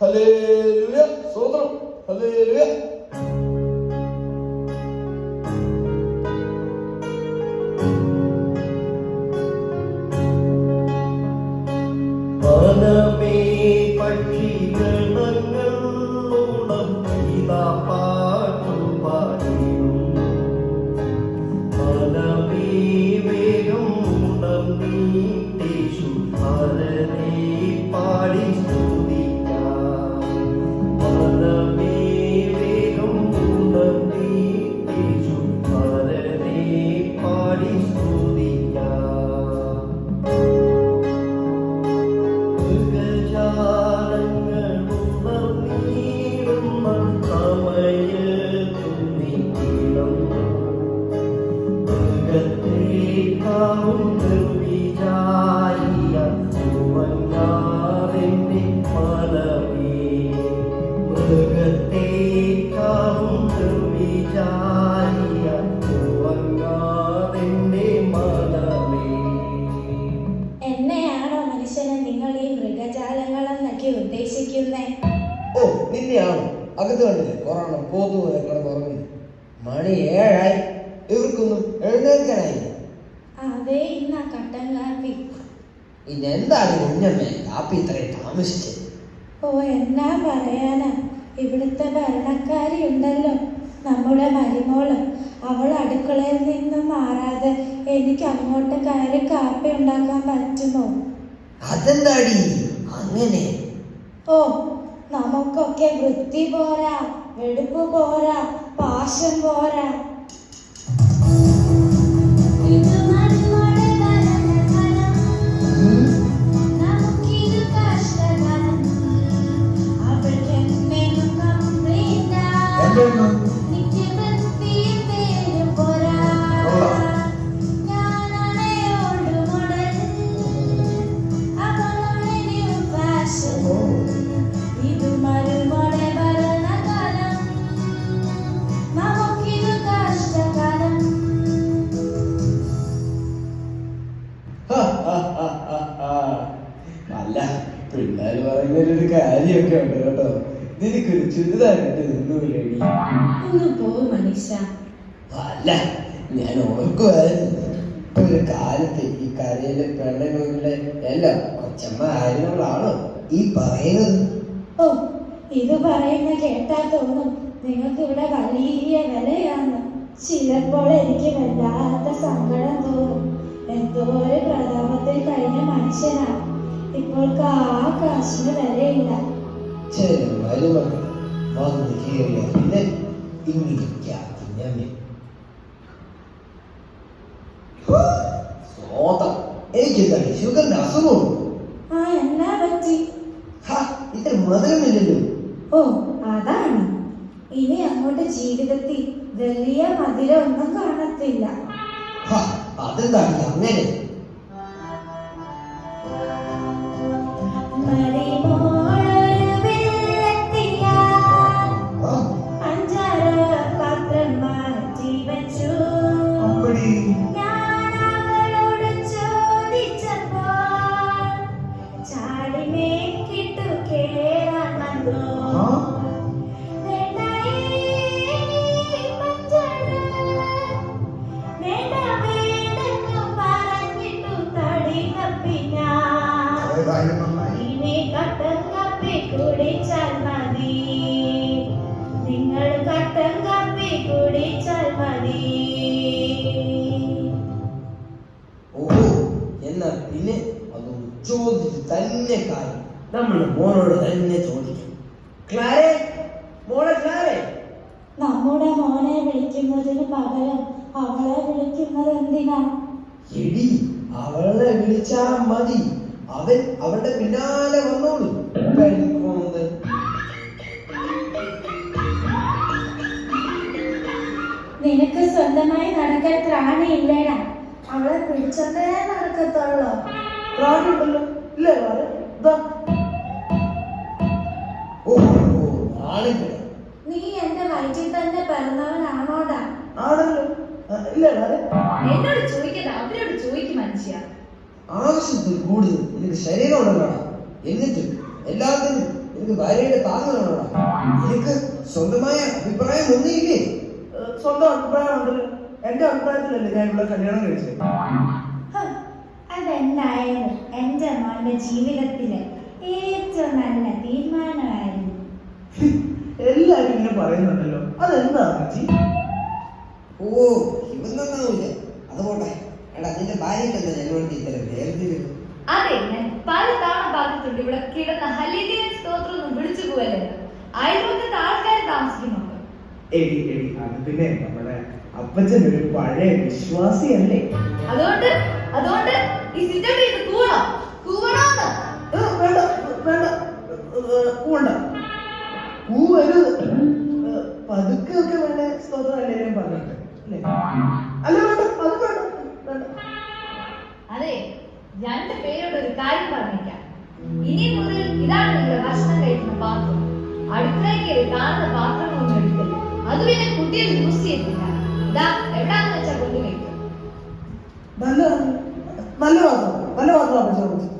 Hallelujah, സ്തോത്രം, hallelujah. മനമേ പക്ഷിഗണങ്ങളോളം ഇതാ പാട്ടുപാടിടും. മനമേ വേഗം ഉണർന്നീട്ടേശു ഹരനെ പാടി സ്തുതിക്കാം. മനമേ വേഗം ഉണർന്നീട്ടേശു ഹരനെ പാടി സ്തുതിക്കാം. എന്നെയാണോ മനുഷ്യനെ നിങ്ങൾ ഈ മൃഗജാലങ്ങളെന്നൊക്കെ ഉദ്ദേശിക്കുന്നേ? ഓ, നിന്നെയാണോ? അകത്ത് കണ്ടില്ലേ കൊറോണ പോത്തു പോലെ കിടന്നുറങ്ങി. മണി 7 ഇവർക്കൊന്നും എഴുന്നേൽക്കാനായില്ല. അതേ ഇന്നാ കട്ടൻ കാപ്പി. ഇതെന്താണ് കുഞ്ഞമ്മേ കാപ്പി ഇത്രയും താമസിച്ചത്? ഓ, എന്നാ പറയാനാ, ഇവിടുത്തെ ഭരണക്കാരി ഉണ്ടല്ലോ, നമ്മുടെ മരുമോള്. അവൾ അടുക്കളയിൽ നിന്ന് മാറാതെ എനിക്ക് അങ്ങോട്ട് കയറി കാപ്പി ഉണ്ടാക്കാൻ പറ്റുമോ? അതെന്താടി അങ്ങനെ? ഓ, നമുക്കൊക്കെ വൃത്തി പോരാ, വെടുപ്പ് പോരാ, പാശം പോരാ. അല്ല, പിള്ളേര് പറയുന്നതിലൊരു കാര്യമൊക്കെ ഉണ്ട് കേട്ടോ. നിനക്കൊരു ചുരിദാറിട്ട് നിന്നൂലടി. ഒന്ന് പോ മനുഷ്യ. അല്ല, ഞാൻ ഓർക്കുമായിരുന്നു ഒരു കാലത്ത് ഈ കരയിലെ പെണ്ണുങ്ങളുടെ എല്ലാം കൊച്ചമ്മ കാര്യങ്ങളാണോ ഈ പറയുന്നത്? ഓ, ഇത് പറയുന്ന കേട്ടാ തോന്നും നിങ്ങൾക്ക് ഇവിടെ വലിയ വിലയാണ്. ചിലപ്പോൾ എനിക്ക് വല്ലാത്ത സങ്കടം തോന്നും. എന്തോ ഒരു പ്രതാപത്തിൽ കഴിഞ്ഞ മനുഷ്യനാ, ഇപ്പോൾക്ക് ആ കാശിന് വിലയില്ല. ചില മരുമക്കൾ വന്ന് കയറിയ പിന്നെ ഇങ്ങിരിക്കാം. എനിക്കെന്താണ് ഷുഗറിന്റെ അസുഖമുണ്ട്. ആ, എന്നാ പറ്റി? ഇത്ര മധുരമില്ലല്ലോ. ഓ, അതാണ്. ഇനി അങ്ങോട്ട് ജീവിതത്തിൽ വലിയ മധുരം ഒന്നും കാണത്തില്ല. അതെന്താണ് അങ്ങനെ? നിങ്ങൾ കട്ടൻ കാപ്പി കുടിച്ചാൽ മതി. ഓ, എന്നാ പിന്നെ അതൊന്ന് ചോദിച്ചു തന്നെ കാര്യം നമ്മുടെ മോനോട് തന്നെ ചോദിക്കും. ക്ലാരേ, മോളെ ക്ലാരേ. നമ്മുടെ മോനെ വിളിക്കുന്നതിന് പകരം അവളെ വിളിക്കുന്നത് എന്തിനാ? എടി, അവളെ വിളിച്ചാ മതി, അവൻ അവളുടെ പിന്നാലെ വന്നോളൂ. നിനക്ക് സ്വന്തമായി നടക്കാൻ ത്രാണിയില്ലേടാ, അവളെ പിടിച്ചോണ്ടേ നടക്കത്തുള്ളോ? ാണല്ലോ ഇല്ലേ? നീ എന്റെ വയറ്റിൽ തന്നെ പിറന്നവനാണോടാ? ആണല്ലോ. ഇല്ലേ? എന്നോട് ചോദിക്കണ്ട, അവരോട് ചോദിക്കും മനുഷ്യ. ആവശ്യത്തിൽ കൂടുതൽ നിനക്ക് ശരീരം ഉള്ളതാണ്. എന്നിട്ടും എല്ലാത്തിനും നിനക്ക് ഭാര്യയുടെ താങ്ങാണോടാ? നിനക്ക് സ്വന്തമായ അഭിപ്രായം ഒന്നുമില്ലേ? സ്വന്തം അഭിപ്രായം ഉണ്ടല്ലോ. എന്റെ അഭിപ്രായത്തിലല്ലേ ഞാൻ ഇവിടെ കല്യാണം കഴിച്ചത്. അതെന്തായാലും എന്റെ മോന്റെ ജീവിതത്തിലെ ഏറ്റവും നല്ല തീരുമാനമായിരുന്നു. എല്ലാരും ഇങ്ങനെ പറയുന്നുണ്ടല്ലോ, അതെന്താ അമ്മച്ചി? ഓ, ഇവൻ നന്നാവൂല. അതുപോട്ടെ. എടാ, നിന്റെ ഭാര്യയ്ക്ക് എന്താ ഞങ്ങളോട് ഇത്തരം വേദന? അതെ, ഞാൻ പല തവണ പറഞ്ഞിട്ടുണ്ട് ഇവിടെ കിടന്ന ഹല്ലേലൂയ സ്തോത്രം ഒന്ന് വിളിച്ചു പോയല്ലേ. അയൽവക്കത്തെ ആൾക്കാർ താമസിക്കുന്നുണ്ട്. എടി അത് പിന്നെ നമ്മുടെ അപ്പച്ചൻ ഒരു പഴയ വിശ്വാസിയല്ലേ. അതുകൊണ്ട് ഈ സിറ്റൗട്ടിൽ ഇത് കൂവണോ? കൂവണോന്ന്? വേണ്ട വേണ്ട, കൂവണ്ട, കൂവരുത്. പതുക്കെ ഒക്കെ വേണേ സ്തോത്രം എല്ലാവരും പറഞ്ഞിട്ട് അല്ലേ? അല്ല വേണ്ട, അത് വേണ്ട വേണ്ട. അതെ, രണ്ട് പേരോട് ഒരു കാര്യം പറഞ്ഞേക്കാം. ഇനി മുതൽ ഇതാണ് നിങ്ങൾ ഭക്ഷണം കഴിക്കുന്ന പാത്രം. അടുക്കളയ്ക്ക് കാണുന്ന പാത്രങ്ങളൊന്നും എടുക്കില്ല. അത് പിന്നെ കുട്ടികൾ യൂസ് ചെയ്തില്ല. ഇതാ എവിടാന്ന് വെച്ചാൽ കൊണ്ട് കഴിക്കും. നല്ല നല്ല പാത്രം അപ്പച്ചൻ.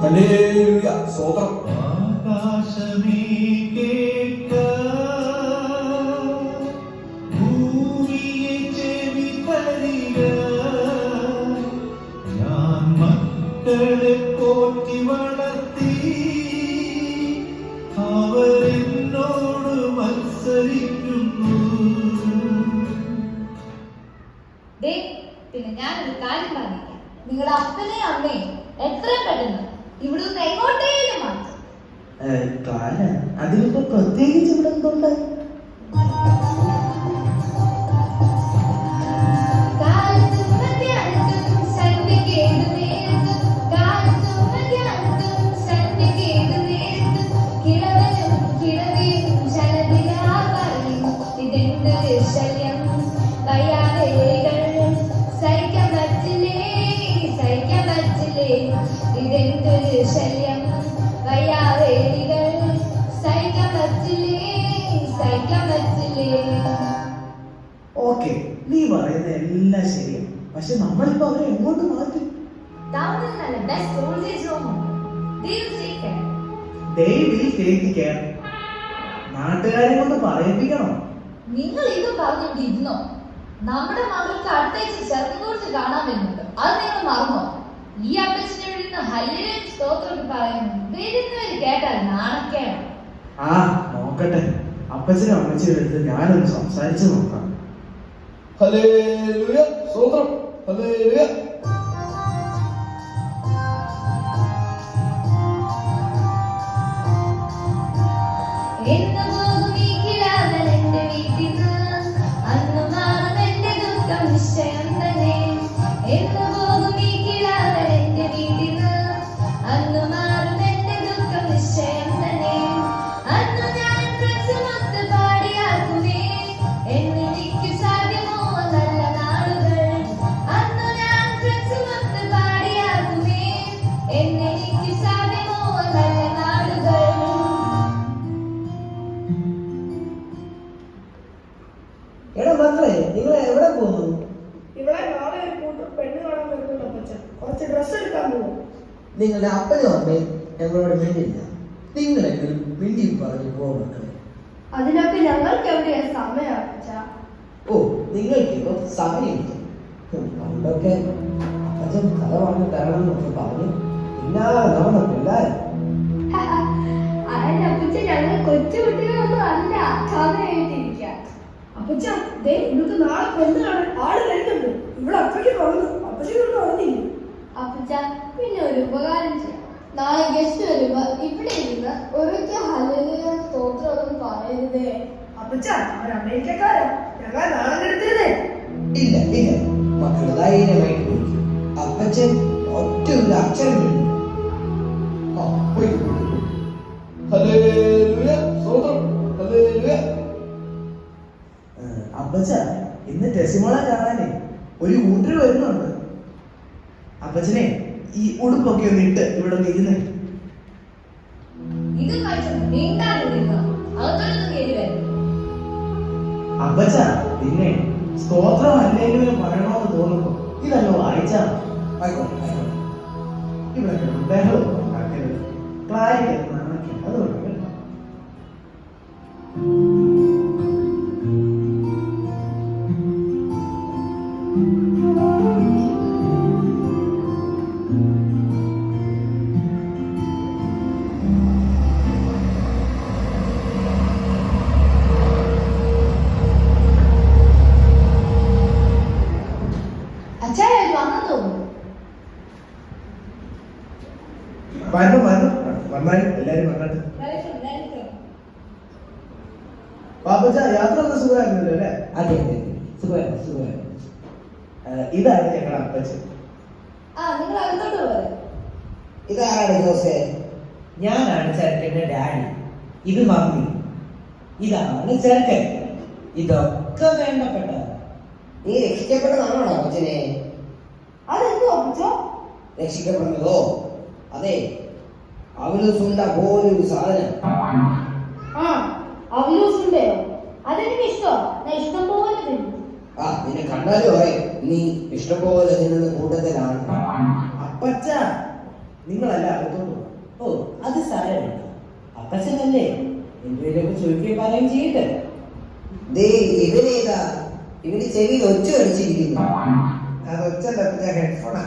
ഹല്ലേലൂയ, സ്തോത്രം. ആകാശമേ കേൾക്ക, ഭൂമിയെ ചെവി തരിക. ഞാൻ മക്കളെ പോറ്റി വളർത്തി, അവരെന്നോട് മത്സരിക്കുന്നു. ദേ, പിന്നെ ഞാനൊരു കാര്യം പറഞ്ഞേക്കാം. നിങ്ങളുടെ അപ്പനെയും അമ്മയും എത്രയും പെട്ടെന്ന് ഇവിടുന്ന് എങ്ങോട്ടേലും മാറ്റും. അതിലിപ്പോ പ്രത്യേകിച്ച് ഇവിടെ എന്തുണ്ട്? ഓക്കെ, നീ പറയുന്ന എല്ലാം ശരിയാണ്. പക്ഷെ നമ്മളിപ്പോ അവരെ എങ്ങോട്ട് മാറ്റും? ടൗണിൽ നല്ല ബെസ്റ്റ് ഓൾഡ് ഏജ് ഹോം ഉണ്ട്. They will take care. നാട്ടുകാരെ കൊണ്ട് പറയിപ്പിക്കണം. നിങ്ങൾ ഇത് പറഞ്ഞിട്ട് ഇരുന്നോ? നമ്മുടെ മകൾക്ക് അടുത്താഴ്ച ചെറുക്കോട്ട് കാണാൻ വരുന്നുണ്ട്. അത് നിങ്ങൾ മറന്നോ? ഈ അപ്പച്ചനെ വിളിക്കുന്ന ഹല്ലേലൂയ സ്തോത്രം പറയുന്നു. വരുന്നവര് കേട്ടാൽ നാണക്കേടാ. ആ, നോക്കട്ടെ. അപ്പച്ചനും അമ്മച്ചിയുടെ അടുത്ത് ഞാനൊന്ന് സംസാരിച്ചു നോക്കാം. ഹല്ലേലൂയ, സ്തോത്രം. ഹല്ലേലൂയ. എടാ മക്കളെ, നിങ്ങൾ എവിടെ പോകുന്നു? ഇവിടെ നാളെ ഒരു കൂട്ടർ പെണ്ണ് കാണാൻ വരുന്നുണ്ട് അപ്പച്ചൻ. കുറച്ച് ഡ്രസ്സ് എടുക്കാൻ പോകും. നിങ്ങളുടെ അപ്പനും അമ്മയും ഞങ്ങളോട് മിണ്ടില്ല. നിങ്ങളെങ്കിലും മിണ്ടി പറഞ്ഞു പോ മക്കളെ. അതിനൊക്കെ ഞങ്ങൾക്ക് എവിടെയാ സമയം അപ്പച്ച? ഓ, നിങ്ങൾക്ക് ഇപ്പൊ സമയമില്ല. പണ്ടൊക്കെ അപ്പച്ചൻ കഥ പറഞ്ഞു തരണം എന്നൊക്കെ പറഞ്ഞു പിന്നാലെ നമ്മുടെ പിള്ളേർ. അതിന്റെ അപ്പച്ചൻ ഞങ്ങൾ കൊച്ചു കുട്ടികളൊന്നും അല്ല, സമയമായിട്ടിരിക്കാം. അപ്പച്ച, ഇന്നത്തെ നാളെ പെണ്ണ് കാണാൻ ആള് വരുന്നുണ്ട്. ഇവിടെ അപ്പയ്ക്ക് പറഞ്ഞു, അപ്പച്ചനൊന്നും അറിഞ്ഞില്ല. അപ്പച്ച, പിന്നെ ഒരു ഉപകാരം ചെയ്യാം. നാളെ ഗസ്റ്റ് വരുമ്പോ ഇവിടെ ഇരുന്ന് ഒരിക്കൽ ഹല്ലേലൂയ സ്തോത്രം ഒന്നും പറയരുതേ. അപ്പച്ച, അവർ അമേരിക്കക്കാരാ, ഞങ്ങൾ നാളെ എടുത്തതേ. ഇല്ല ഇല്ല, മക്കൾ ധൈര്യമായിട്ട് പോയി. അപ്പച്ചൻ ഒറ്റ ഒരു അക്ഷരം മിണ്ടും. ആ, പോയി. ഹല്ലേലൂയ, സ്തോത്രം. ഹല്ലേലൂയ. അപ്പച്ച, ഇന്ന് ടെസിമോളെ കാണാനേ ഒരു കൂട്ടർ വരുന്നുണ്ട്. അപ്പച്ചനെ ഈ ഉടുപ്പൊക്കെ ഒന്ന് ഇട്ട് ഇവിടെ ഒന്ന് ഇരുന്നേ. ഇത് കഴിച്ചത് നീണ്ടാതിരുന്നോ? അകത്തോട്ടൊന്നും കയറി വരും. അപ്പച്ച, പിന്നെ സ്തോത്രം അല്ലെങ്കിലും പറയണമെന്ന് തോന്നുമ്പോ ഇതല്ലോ വായിച്ചാ ആയിക്കോട്ടെ ആയിക്കോട്ടെ. ഇവിടെ ബഹളം ഉണ്ടാക്കും. നന്നാക്കരുത്. ക്ലാരിറ്റി നന്നാക്കരുത്. അതുകൊണ്ട് കേട്ടോ. അച്ഛായ വന്നു തോന്നുന്നു. വന്നാലും എല്ലാരും വന്നിട്ട് പാപ്പച്ച യാത്ര ഒന്ന് സുഖമായിരുന്നല്ലോ അല്ലേ? അതെ അതെ സുഖമായിരുന്നു സുഖമായിരുന്നു. ഇതാണ് ഞങ്ങളുടെ അപ്പച്ചൻ. നിങ്ങൾ അകത്തോട്ട് പോരെ. ഇതാരാണ് ജോസേ? ഞാനാണ് ചെറുക്കൻ്റെ ഡാഡി. ഇത് മമ്മി. ഇതാണ് ചെറുക്കൻ. ഇതൊക്കെ വേണ്ടപ്പെട്ട. നീ രക്ഷിക്കപ്പെട്ടതാണോ കൊച്ചിനെ? അതെന്തോ അപ്പച്ച? രക്ഷിക്കപ്പെടുന്നതോ? അതെ, അവലുസുണ്ട പോലൊരു സാധനം. ആ അവലൂസുണ്ടോ? അതെനിക്ക് ഇഷ്ടമാണ്. ഞാൻ ഇഷ്ടം പോലെ തിന്നു. ആ നിന്നെ കണ്ടാലും പറയും നീ ഇഷ്ടംപോലെ നിന്നുള്ള കൂട്ടത്തിലാണ്. അപ്പച്ച നിങ്ങളല്ല അകത്തോട്ട് പോ. ഓ അത് സാരമില്ല, അപ്പച്ചനല്ലേ, എന്തെങ്കിലുമൊക്കെ ചോദിക്കുകയും പറയുകയും ചെയ്യട്ടെ. ദേ ഇവനേതാ? ഇവന് ചെവിയിൽ ഒച്ച അടിച്ചിരിക്കുന്നു. അത് ഒച്ചല്ല ഹെഡ്ഫോണാ.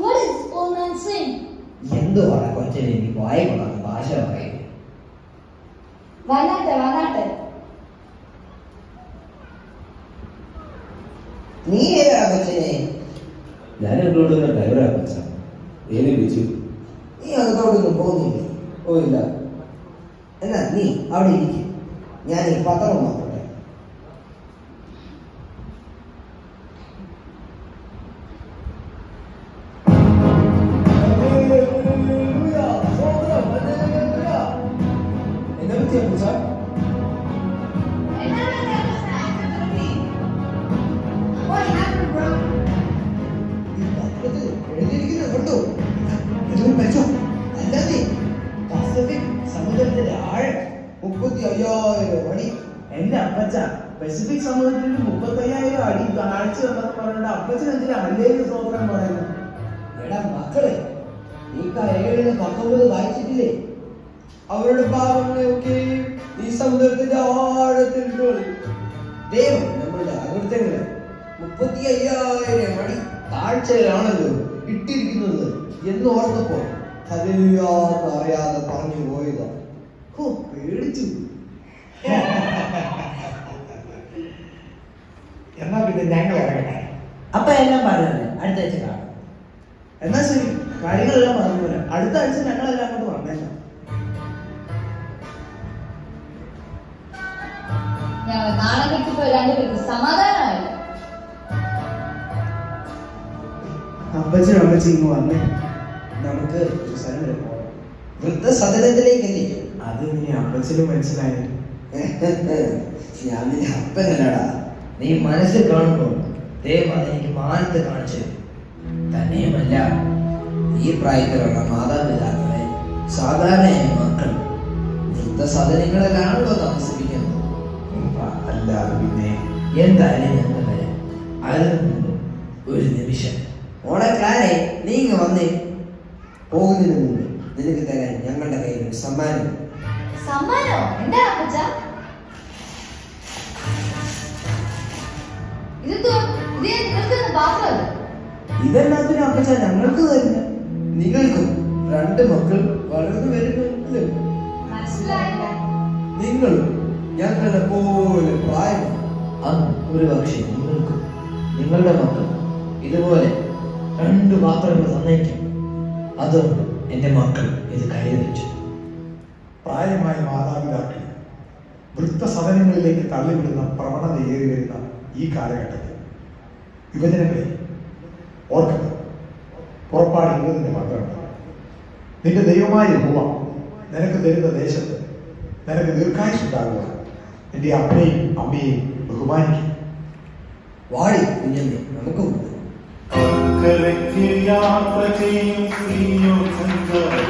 What is old man saying? എന്തുവാണ് കൊച്ചിനെ എനിക്ക് വായ കൊള്ളാത്ത ഭാഷ പറയുന്നത്? വന്നാട്ടെ നീ ഏതാ കൊച്ചിനെ? ഞാൻ എന്നോടുന്ന ഡ്രൈവറാ പച്ച. ഏത് വിളിച്ചു? നീ അങ്ങോട്ടൊന്നും പോകുന്നില്ലേ? ഓ ഇല്ല. എന്നാ നീ അവിടെ ഇരിക്കും, ഞാൻ ഈ പത്രം നോക്കട്ടെ. എന്നാ പറ്റിയ പച്ച? ഈ പത്രത്തിൽ എഴുതിയിരിക്കുന്നത് കണ്ടോ? ഇതൊരു മെച്ചോ. അല്ലാതെ പസഫിക് സമുദ്രത്തിന്റെ ആഴം 35,000 അടി. എന്റെ അപ്പച്ച പസഫിക് സമുദ്രത്തിൽ 35,000 അടി കാഴ്ച ഉണ്ടെന്ന് പറഞ്ഞിട്ട് അപ്പച്ചൻ എന്തിനാ ഹല്ലേലൂയ സ്തോത്രം പറയുന്നത്? എടാ മക്കളെ, നീ കരകളിൽ 19 വായിച്ചിട്ടില്ലേ? അവരുടെ പാപങ്ങളെയൊക്കെ ഈ സമുദ്രത്തിന്റെ ആഴത്തിൽ ഇട്ടോളി. ദൈവം നമ്മളുടെ അകൃത്യങ്ങളെ 35,000 അടി താഴ്ചയിലാണല്ലോ ഇട്ടിരിക്കുന്നത് എന്ന് ഓർത്തപ്പോൾ ഹല്ലേലൂയാന്ന് അറിയാതെ പറഞ്ഞു പോയതാ. ഓ പേടിച്ചു. എന്നാ പിന്നെ ഞങ്ങൾ ഇറങ്ങട്ടെ. അപ്പൊ എല്ലാം പറഞ്ഞത് അടുത്ത ആഴ്ച കാണാം. എന്നാ ശരി, കാര്യങ്ങളെല്ലാം പറഞ്ഞു പോലെ അടുത്ത ആഴ്ച ഞങ്ങളെല്ലാം അങ്ങോട്ട് വന്നേക്കാം. ഞങ്ങൾ നാളെ കിട്ടിപ്പോ രണ്ടുപേർക്ക് സമാധാനമായില്ല. അപ്പച്ചനും അമ്മച്ചി ഇങ്ങ് വന്നേ, നമുക്ക് ഒരു സ്ഥലം വരെ പോകാം. വൃദ്ധസദനത്തിലേക്കല്ലേ? അത് ഇനി അപ്പച്ചനും മനസ്സിലായി. ഞാൻ നിന്റെ അപ്പനല്ലടാ. നീ മനസ്സിൽ കാണുമ്പോൾ ദൈവം അതെനിക്ക് മാനത്ത് കാണിച്ചു. തന്നെയുമല്ല, ഈ പ്രായത്തിലുള്ള മാതാപിതാക്കളെ സാധാരണയായ മക്കൾ വൃദ്ധസദനങ്ങളിലാണല്ലോ താമസിപ്പിക്കുന്നത്. അല്ല പിന്നെ എന്തായാലും ഞങ്ങൾ വരാം. അതിനു മുമ്പ് ഒരു നിമിഷം ഓടെ ക്ലാരെ, നീ ഇങ്ങ് വന്നേ. പോകുന്നതിന് മുമ്പ് നിനക്ക് തരാൻ ഞങ്ങളുടെ കയ്യിൽ ഒരു സമ്മാനം. സമ്മാനോ? എന്താ അപ്പച്ച? ഇത് നിങ്ങൾക്ക് പാത്രമല്ല. ഇതെല്ലാത്തിനും അപ്പച്ച ഞങ്ങൾക്ക് തരുന്ന. നിങ്ങൾക്കും 2 മക്കൾ വളർന്നു വരുന്നുണ്ട്. മനസ്സിലായില്ല. നിങ്ങളും ഞങ്ങളുടെ പോലെ പ്രായം. അന്ന് ഒരു പക്ഷേ നിങ്ങൾക്കും നിങ്ങളുടെ മക്കൾ ഇതുപോലെ 2 പാത്രങ്ങൾ തന്നേക്കും. അതുകൊണ്ട് എൻ്റെ മക്കൾ ഇത് കരുതി വെച്ചു. പ്രായമായ മാതാപിതാക്കൾ വൃദ്ധസദനങ്ങളിലേക്ക് തള്ളിവിടുന്ന പ്രവണത ഏറി വരുന്ന ഈ കാലഘട്ടത്തിൽ യുവജനങ്ങളെ ഓർക്കുക, പുറപ്പാട് 20:12 നിന്റെ ദൈവമായ യഹോവ നിനക്ക് തരുന്ന ദേശത്ത് നിനക്ക് ദീർഘായുസ്സുണ്ടാകുക, നിന്റെ അപ്പനെയും അമ്മയെയും ബഹുമാനിക്കും. വാടി കുഞ്ഞമ്മേ, നമുക്ക് പോകും. അക്കരയ്ക്ക് യാത്ര ചെയ്യും സ്ത്രീയോ സഞ്ചാരി